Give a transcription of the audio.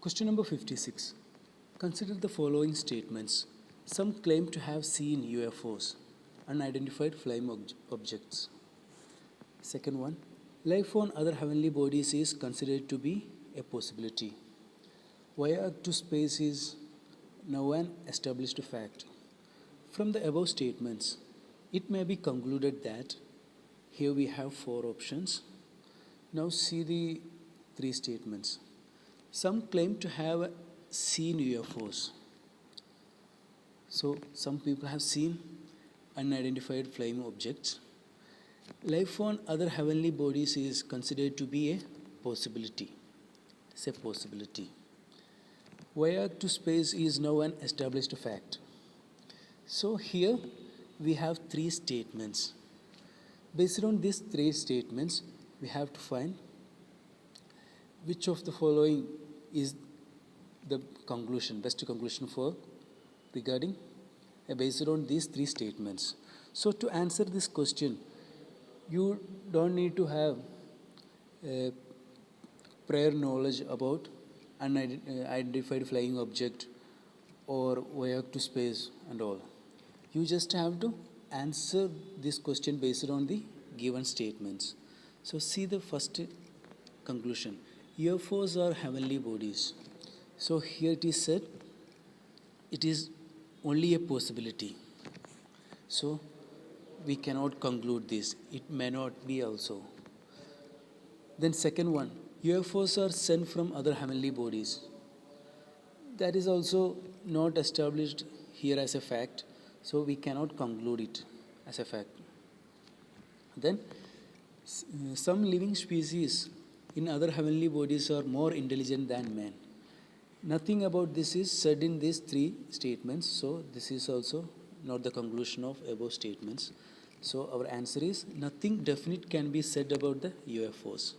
Question number 56. Consider the following statements. Some claim to have seen UFOs, unidentified flying objects. Second one, life on other heavenly bodies is considered to be a possibility. Voyage to space is now an established fact. From the above statements, it may be concluded that here we have four options. Now see the three statements. Some claim to have seen UFOs. So some people have seen unidentified flying objects. Life on other heavenly bodies is considered to be a possibility. It's a possibility. Voyage to space is now an established fact. So here we have three statements. Based on these three statements, we have to find which of the following is the conclusion, best conclusion for regarding based on these three statements. So to answer this question, you don't need to have prior knowledge about unidentified flying object or voyage to space and all. You just have to answer this question based on the given statements. So see the first conclusion. UFOs are heavenly bodies. So here it is said it is only a possibility. So we cannot conclude this. It may not be also. Then second one, UFOs are sent from other heavenly bodies. That is also not established here as a fact. So we cannot conclude it as a fact. Then some living species in other heavenly bodies are more intelligent than man. Nothing about this is said in these three statements. So this is also not the conclusion of above statements. So our answer is nothing definite can be said about the UFOs.